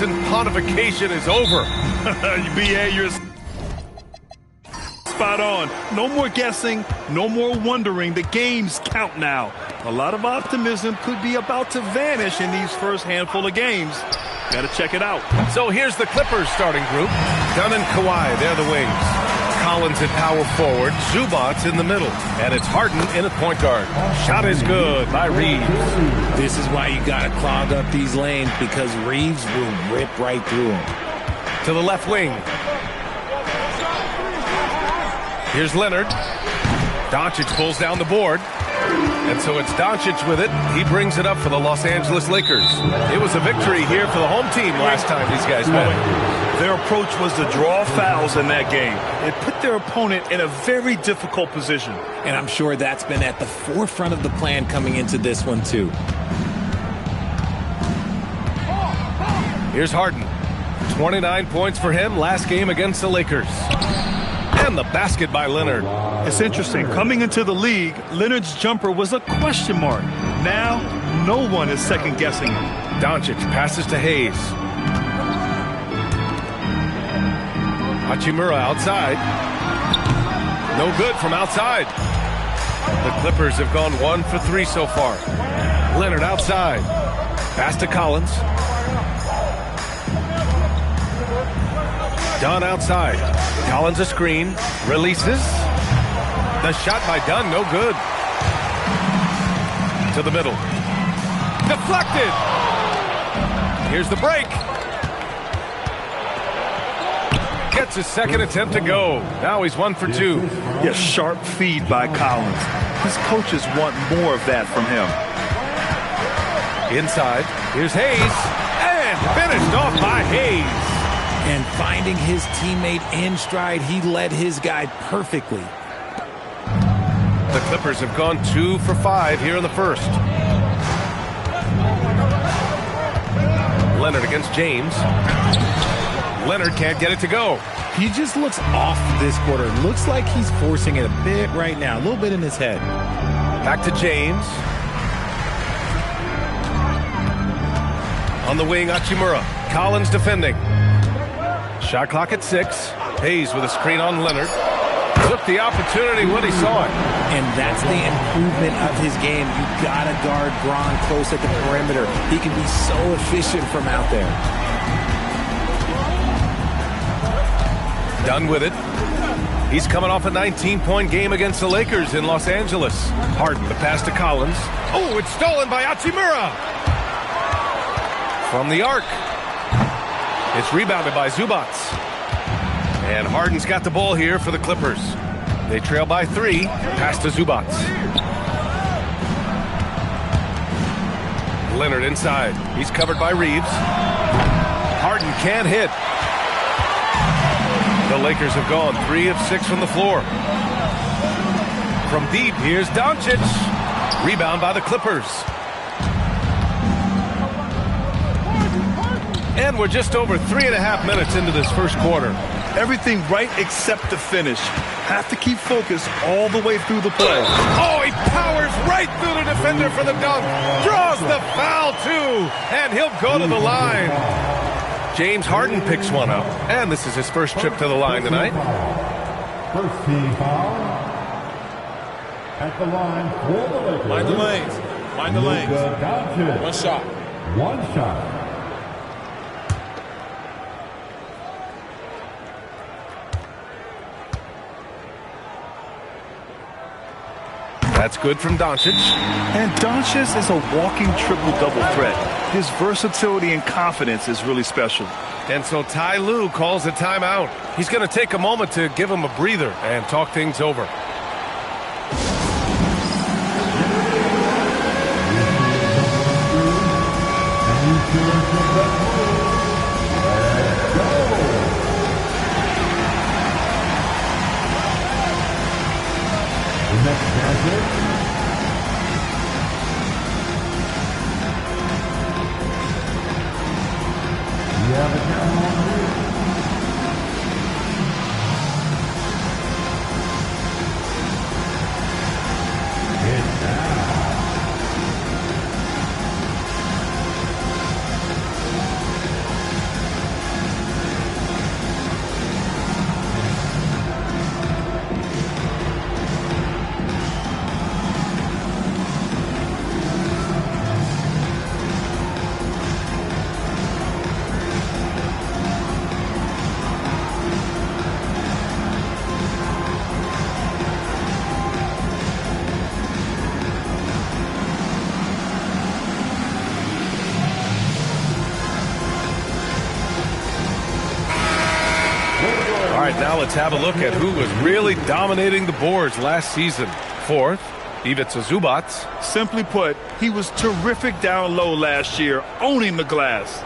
Partisan pontification is over. BA, you're spot on. No more guessing, no more wondering. The games count now. A lot of optimism could be about to vanish in these first handful of games. Got to check it out. So here's the Clippers starting group. Dunn and Kawhi, they're the wings. Collins at power forward. Zubac's in the middle. And it's Harden in at point guard. Shot is good by Reeves. This is why you got to clog up these lanes, because Reeves will rip right through them. To the left wing. Here's Leonard. Doncic pulls down the board. And so it's Doncic with it. He brings it up for the Los Angeles Lakers. It was a victory here for the home team last time these guys met. Their approach was to draw fouls in that game. It put their opponent in a very difficult position. And I'm sure that's been at the forefront of the plan coming into this one, too. Here's Harden. 29 points for him last game against the Lakers. And the basket by Leonard. It's interesting. Coming into the league, Leonard's jumper was a question mark. Now, no one is second-guessing it. Doncic passes to Hayes. Hachimura outside. No good from outside. The Clippers have gone 1 for 3 so far. Leonard outside. Pass to Collins. Dunn outside. Collins a screen. Releases. The shot by Dunn, no good. To the middle. Deflected. Here's the break. Gets his second attempt to go. Now he's 1 for 2. Yeah, sharp feed by Collins. His coaches want more of that from him. Inside. Here's Hayes. And finished off by Hayes. And finding his teammate in stride, he led his guy perfectly. The Clippers have gone 2 for 5 here in the first. Leonard against James. Leonard can't get it to go. He just looks off this quarter. Looks like he's forcing it a bit right now. A little bit in his head. Back to James. On the wing, Hachimura. Collins defending. Shot clock at 6. Hayes with a screen on Leonard. Took the opportunity when he saw it. And that's the improvement of his game. You gotta guard Braun close at the perimeter. He can be so efficient from out there. Done with it. He's coming off a 19-point game against the Lakers in Los Angeles. Harden, the pass to Collins. Oh, it's stolen by Hachimura. From the arc. It's rebounded by Zubac. And Harden's got the ball here for the Clippers. They trail by 3. Pass to Zubac. Leonard inside. He's covered by Reeves. Harden can't hit. The Lakers have gone 3 of 6 from the floor. From deep, here's Doncic. Rebound by the Clippers. And we're just over 3.5 minutes into this first quarter. Everything right except the finish. Have to keep focused all the way through the play. Oh, he powers right through the defender for the dunk. Draws the foul, too. And he'll go to the line. James Harden picks one up. And this is his first trip to the line tonight. First team foul. At the line for the Lakers. Mind the lanes. Mind the lanes. One shot. One shot. That's good from Doncic. And Doncic is a walking triple-double threat. His versatility and confidence is really special. And so Ty Lue calls a timeout. He's going to take a moment to give him a breather and talk things over. All right, now let's have a look at who was really dominating the boards last season. Fourth, Ivica Zubac. Simply put, he was terrific down low last year, owning the glass.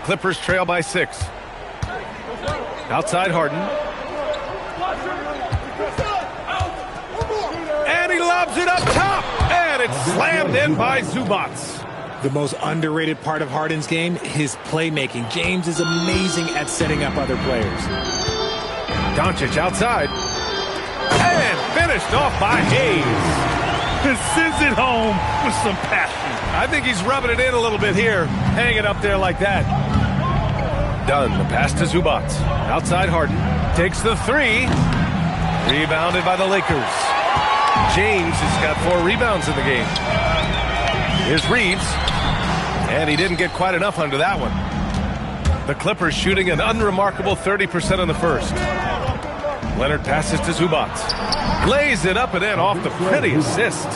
Clippers trail by 6. Outside Harden. And he lobs it up top. And it's slammed in by Zubac. The most underrated part of Harden's game, his playmaking. James is amazing at setting up other players. Doncic outside. And finished off by Hayes. And sends it home with some passion. I think he's rubbing it in a little bit here. Hanging up there like that. Done. The pass to Zubac. Outside Harden. Takes the 3. Rebounded by the Lakers. James has got 4 rebounds in the game. Here's Reeves. And he didn't get quite enough under that one. The Clippers shooting an unremarkable 30% in the first. Leonard passes to Zubac. Lays it up and in off the pretty assist.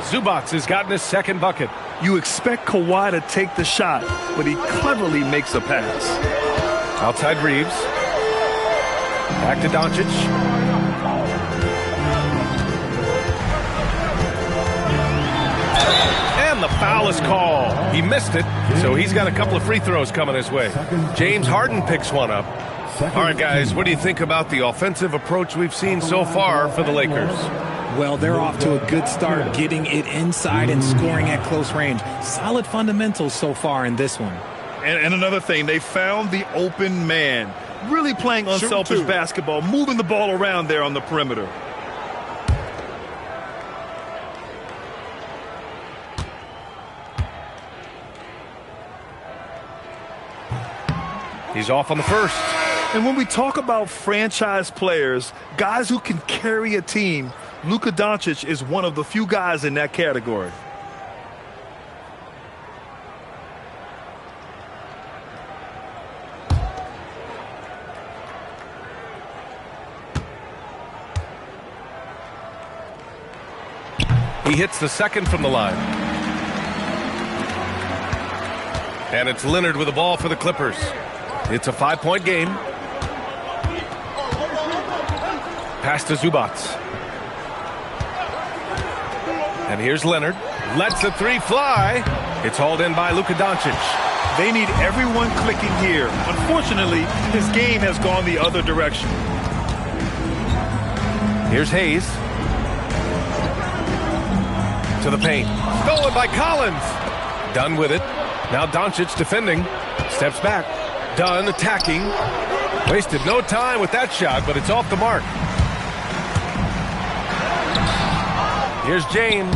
Zubac has gotten his second bucket. You expect Kawhi to take the shot, but he cleverly makes a pass. Outside Reeves. Back to Doncic. And the foul is called. He missed it, so he's got a couple of free throws coming his way. James Harden picks one up. All right, guys, what do you think about the offensive approach we've seen so far for the Lakers? Well, they're off to a good start, getting it inside and scoring at close range. Solid fundamentals so far in this one. And another thing, they found the open man. Really playing unselfish basketball, moving the ball around there on the perimeter. He's off on the first. And when we talk about franchise players, guys who can carry a team, Luka Doncic is one of the few guys in that category. He hits the second from the line. And it's Leonard with the ball for the Clippers. It's a 5-point game. Pass to Zubac. And here's Leonard. Lets the 3 fly. It's hauled in by Luka Doncic. They need everyone clicking here. Unfortunately, his game has gone the other direction. Here's Hayes. To the paint. Stolen by Collins. Dunn with it. Now Doncic defending. Steps back. Dunn attacking. Wasted no time with that shot, but it's off the mark. Here's James.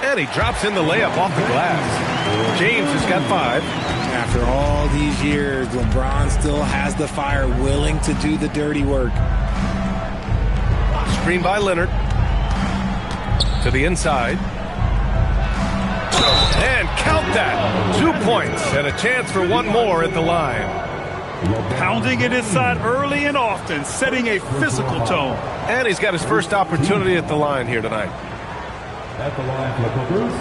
And he drops in the layup off the glass. James has got 5. After all these years, LeBron still has the fire, willing to do the dirty work. Screen by Leonard. To the inside. And count that. 2 points and a chance for one more at the line. Pounding it inside early and often, setting a physical tone. And he's got his first opportunity at the line here tonight. At the line for the Clippers,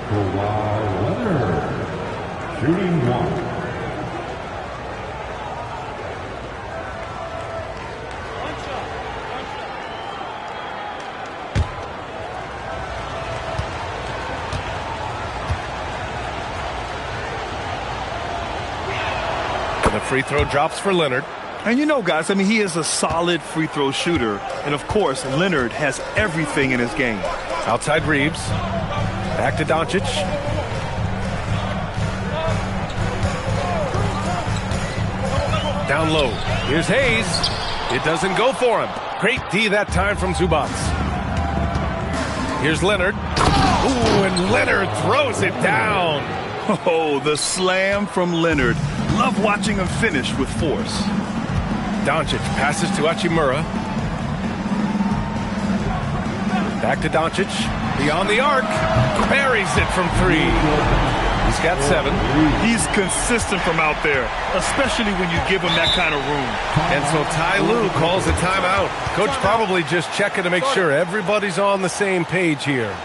Kawhi Leonard, shooting 1. The free throw drops for Leonard. And you know, guys, I mean, he is a solid free throw shooter. And, of course, Leonard has everything in his game. Outside Reeves. Back to Doncic. Down low. Here's Hayes. It doesn't go for him. Great D that time from Zubac. Here's Leonard. Ooh, and Leonard throws it down. Oh, the slam from Leonard. Love watching him finish with force. Doncic passes to Hachimura. Back to Doncic. Beyond the arc. Buries it from 3. He's got 7. He's consistent from out there, especially when you give him that kind of room. And so Ty Lue calls a timeout. Coach probably just checking to make sure everybody's on the same page here.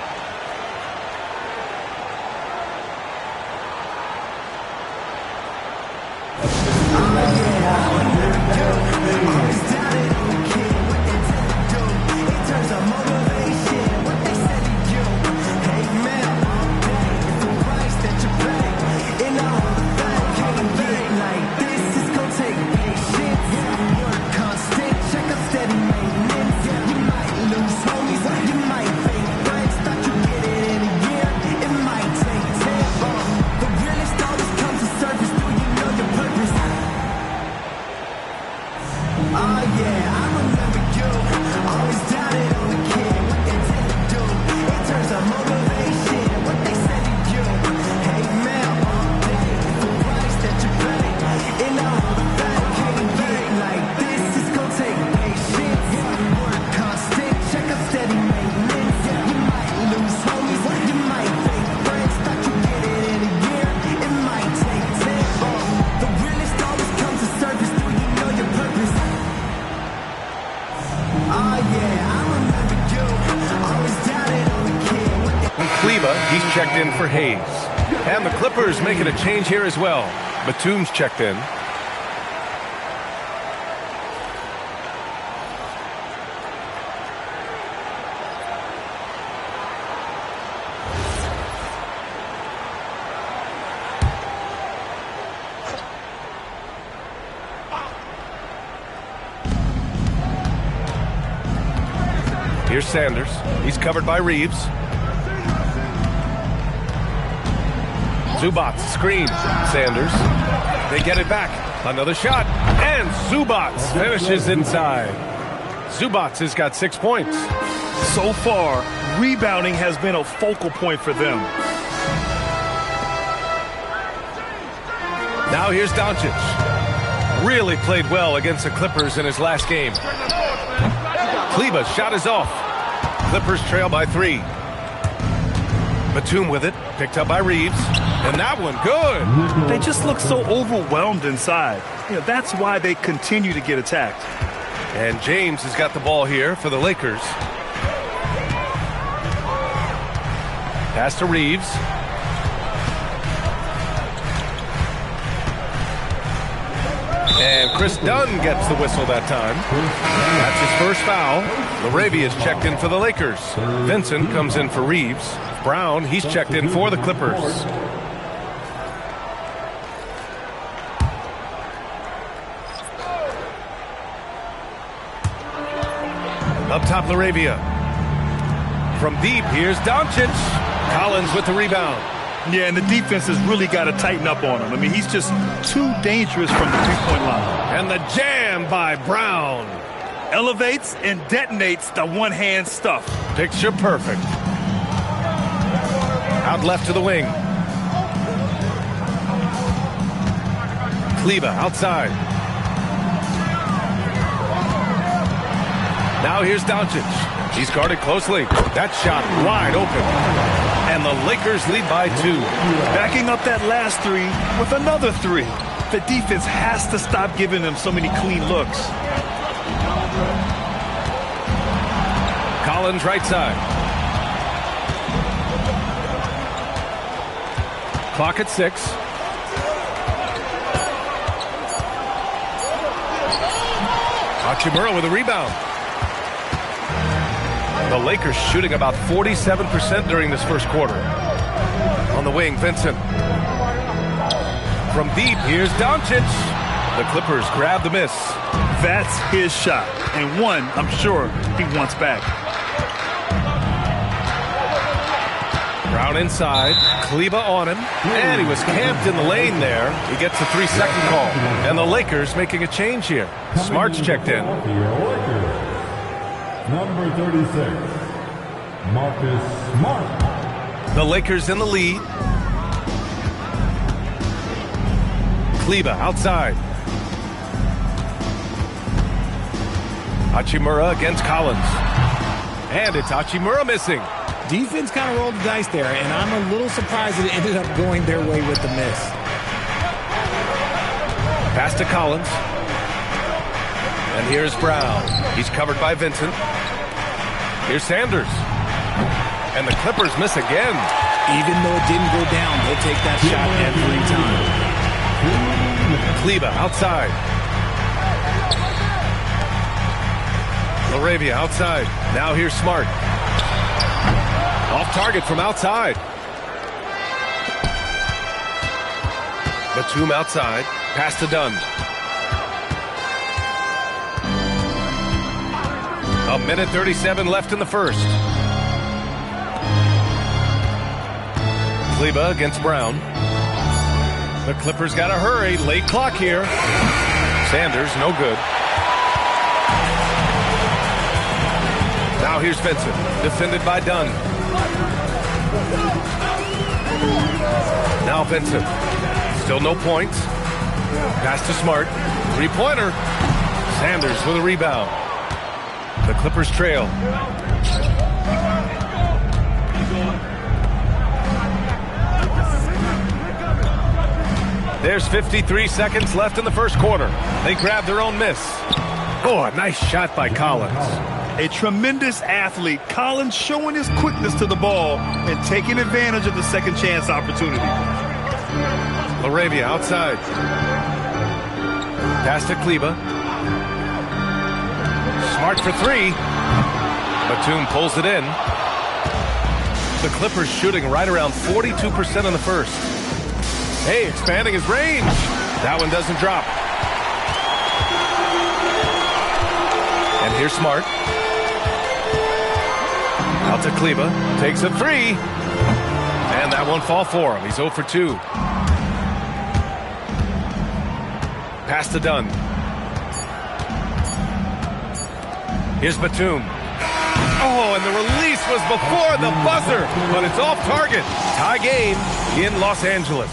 He's checked in for Hayes. And the Clippers making a change here as well. Batum's checked in. Here's Sanders. He's covered by Reeves. Zubats screen. Sanders. They get it back. Another shot. And Zubats finishes inside. Zubats has got 6 points. So far, rebounding has been a focal point for them. Now here's Doncic. Really played well against the Clippers in his last game. Kleber's shot is off. Clippers trail by 3. Batum with it. Picked up by Reeves. And that one, good. They just look so overwhelmed inside. That's why they continue to get attacked. And James has got the ball here for the Lakers. Pass to Reeves. And Chris Dunn gets the whistle that time. That's his first foul. Laravia's checked in for the Lakers. Vincent comes in for Reeves. Brown, he's checked in for the Clippers. Up top, Laravia. From deep, here's Doncic. Collins with the rebound. Yeah, and the defense has really got to tighten up on him. I mean, he's just too dangerous from the three-point line. And the jam by Brown. Elevates and detonates the one-hand stuff. Picture perfect. Out left to the wing. Kleber outside. Now here's Doncic. He's guarded closely. That shot wide open. And the Lakers lead by 2. Backing up that last 3 with another 3. The defense has to stop giving them so many clean looks. Collins right side. Clock at 6. Hachimura with a rebound. The Lakers shooting about 47% during this first quarter. On the wing, Vincent. From deep, here's Doncic. The Clippers grab the miss. That's his shot, and one I'm sure he wants back. Brown inside. Kleber on him. And he was camped in the lane there. He gets a 3-second call. And the Lakers making a change here. Smart's checked in. Number 36, Marcus Smart. The Lakers in the lead. Kleber outside. Hachimura against Collins. And it's Hachimura missing. Defense kind of rolled the dice there, and I'm a little surprised that it ended up going their way with the miss. Pass to Collins. And here's Brown. He's covered by Vincent. Here's Sanders. And the Clippers miss again. Even though it didn't go down, they'll take that shot every time. Kleber outside. Laravia outside. Now here's Smart. Off target from outside. Batum outside. Pass to Dunn. A minute 37 left in the first. Kleber against Brown. The Clippers got to hurry. Late clock here. Sanders, no good. Now here's Vincent. Defended by Dunn. Now Vincent. Still no points. Pass to Smart. Three-pointer. Sanders with a rebound. The Clippers trail. There's 53 seconds left in the first quarter. They grab their own miss. Oh, a nice shot by Collins. A tremendous athlete. Collins showing his quickness to the ball and taking advantage of the second chance opportunity. Laravia outside. Pass to Kleba. Smart for three. Batum pulls it in. The Clippers shooting right around 42% in the first. Hey, expanding his range. That one doesn't drop. And here's Smart. Out to Kleba. Takes a three. And that won't fall for him. He's 0 for 2. Pass to Dunn. Here's Batum. Oh, and the release was before the buzzer, but it's off target. Tie game in Los Angeles.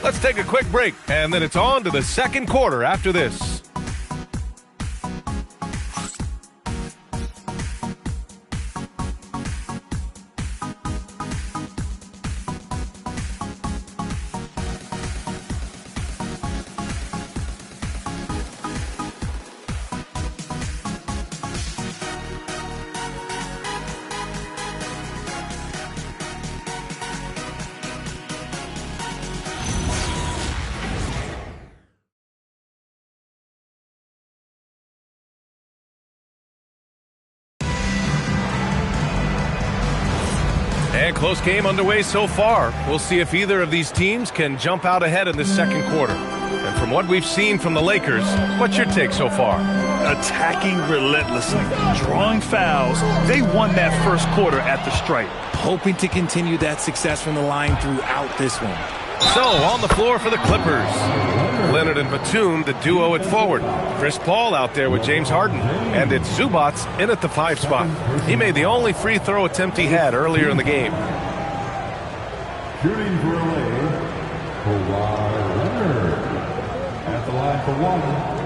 Let's take a quick break, and then it's on to the second quarter after this. And close game underway so far. We'll see if either of these teams can jump out ahead in this second quarter. And from what we've seen from the Lakers, what's your take so far? Attacking relentlessly, drawing fouls. They won that first quarter at the stripe. Hoping to continue that success from the line throughout this one. So, on the floor for the Clippers. Leonard and Batum, the duo at forward. Chris Paul out there with James Harden. And it's Zubats in at the 5 spot. He made the only free throw attempt he had earlier in the game. Shooting for LA, Kawhi Leonard. At the line for one.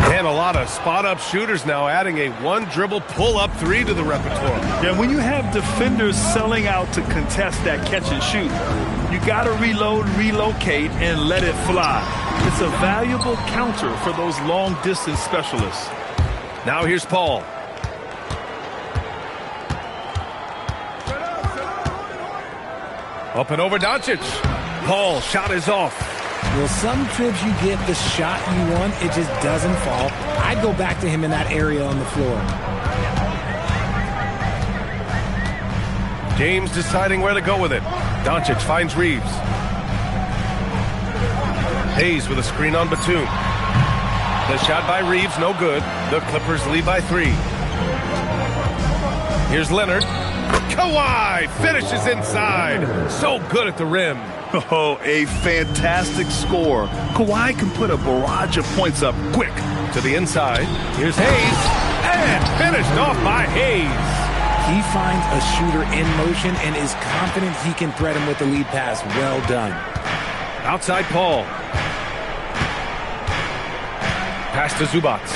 And a lot of spot-up shooters now, adding a one-dribble pull-up three to the repertoire. Yeah, when you have defenders selling out to contest that catch and shoot, you got to reload, relocate, and let it fly. It's a valuable counter for those long-distance specialists. Now here's Paul. Up and over Doncic. Paul, shot is off. Well, some trips you get the shot you want, it just doesn't fall. I'd go back to him in that area on the floor. James deciding where to go with it. Doncic finds Reeves. Hayes with a screen on Batum. The shot by Reeves, no good. The Clippers lead by 3. Here's Leonard. Kawhi finishes inside. So good at the rim. Oh, a fantastic score. Kawhi can put a barrage of points up quick. To the inside. Here's Hayes. And finished off by Hayes. He finds a shooter in motion and is confident he can thread him with the lead pass. Well done. Outside Paul. Pass to Zubats.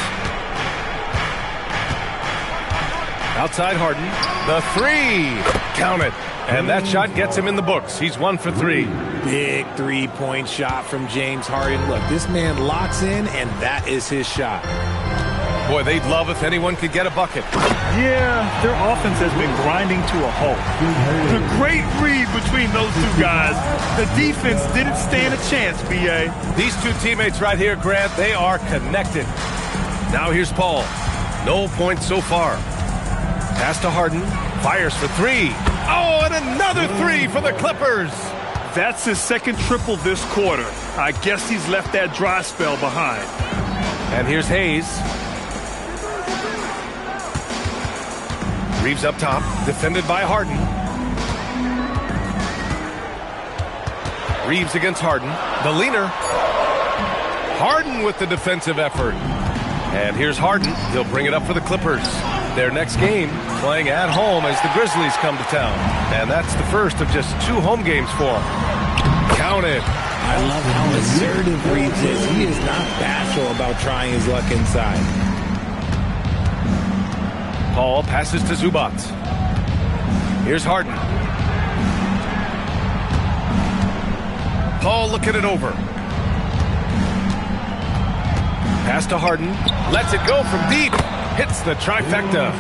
Outside Harden. The 3. Count it. And that shot gets him in the books. He's 1 for 3. Big three-point shot from James Harden. Look, this man locks in, and that is his shot. Boy, they'd love if anyone could get a bucket. Yeah, their offense has been grinding to a halt. The great read between those two guys. The defense didn't stand a chance, B.A. These two teammates right here, Grant, they are connected. Now here's Paul. No points so far. Pass to Harden. Fires for 3. Oh, and another 3 for the Clippers. That's his second triple this quarter. I guess he's left that dry spell behind. And here's Hayes. Reeves up top, defended by Harden. Reeves against Harden. The leaner. Harden with the defensive effort. And here's Harden. He'll bring it up for the Clippers. Their next game, playing at home as the Grizzlies come to town. And that's the first of just 2 home games for them. Count it. I love how assertive Reeves is. He is not bashful about trying his luck inside. Paul passes to Zubac. Here's Harden. Paul looking it over. Pass to Harden. Lets it go from deep. Hits the trifecta.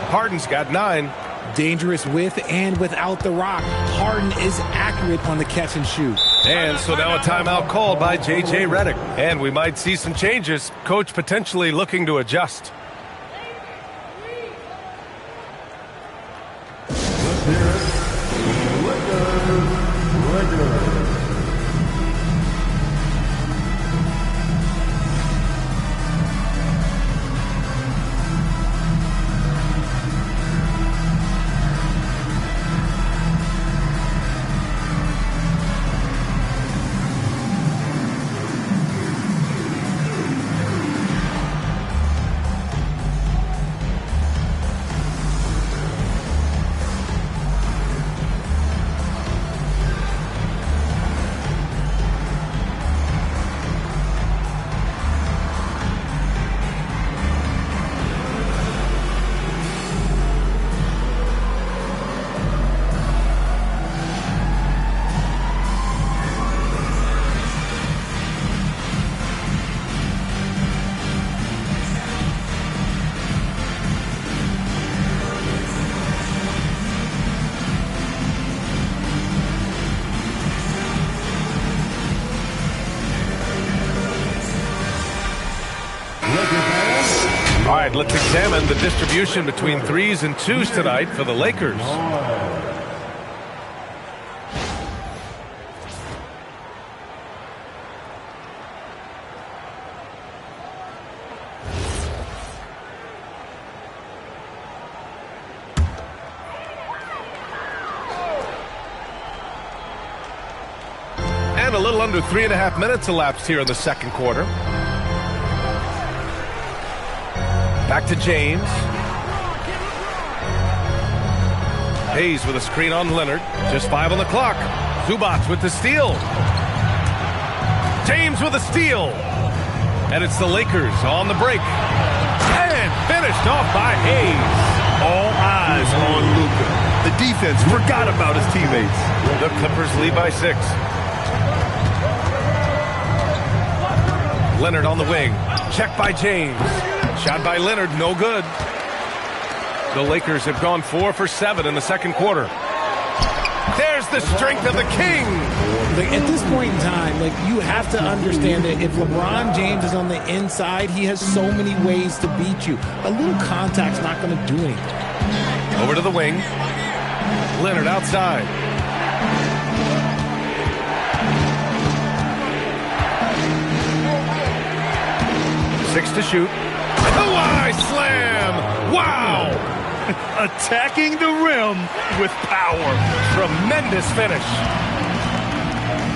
Harden's got 9. Dangerous with and without the rock. Harden is accurate on the catch and shoot. And so now a timeout called by J.J. Redick. And we might see some changes. Coach potentially looking to adjust. All right, let's examine the distribution between 3s and 2s tonight for the Lakers. And a little under 3.5 minutes elapsed here in the second quarter. Back to James. Hayes with a screen on Leonard. Just 5 on the clock. Zubac with the steal. James with a steal. And it's the Lakers on the break. And finished off by Hayes. All eyes on Luka. The defense forgot about his teammates. The Clippers lead by 6. Leonard on the wing. Check by James. Shot by Leonard, no good. The Lakers have gone 4 for 7 in the second quarter. There's the strength of the king. At this point in time, you have to understand that if LeBron James is on the inside, he has so many ways to beat you. A little contact's not going to do anything. Over to the wing. Leonard outside. Six to shoot. Kawhi slam! Wow! Attacking the rim with power. Tremendous finish.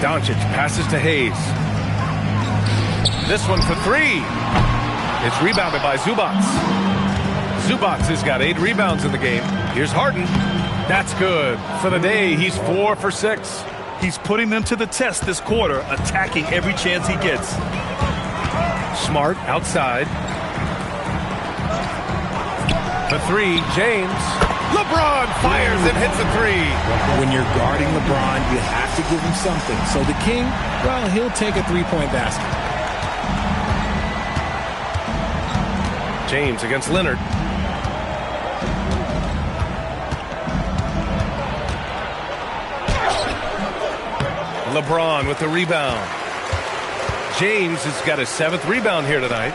Doncic passes to Hayes. This one for 3. It's rebounded by Zubac. Zubac has got 8 rebounds in the game. Here's Harden. That's good. For the day, he's 4 for 6. He's putting them to the test this quarter, attacking every chance he gets. Smart outside. The 3, James. LeBron fires and hits a 3. When you're guarding LeBron, you have to give him something. So the king, well, he'll take a 3-point basket. James against Leonard. LeBron with the rebound. James has got his 7th rebound here tonight.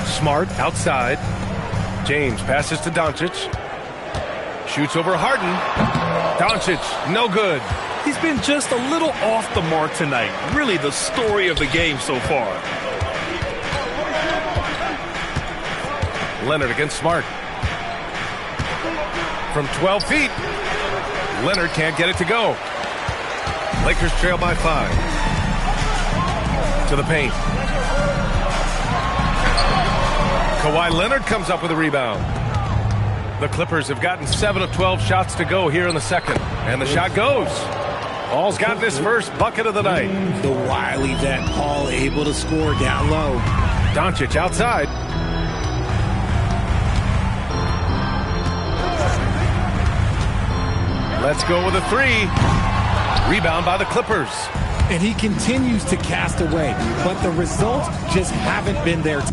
Smart outside. James passes to Doncic. Shoots over Harden. Doncic, no good. He's been just a little off the mark tonight. Really the story of the game so far. Leonard against Smart. From 12 feet. Leonard can't get it to go. Lakers trail by 5. To the paint. Kawhi Leonard comes up with a rebound. The Clippers have gotten 7 of 12 shots to go here in the second. And the shot goes. Paul's got his first bucket of the night. The wily vet Paul able to score down low. Doncic outside. Let's go with a three. Rebound by the Clippers. And he continues to cast away, but the results just haven't been there.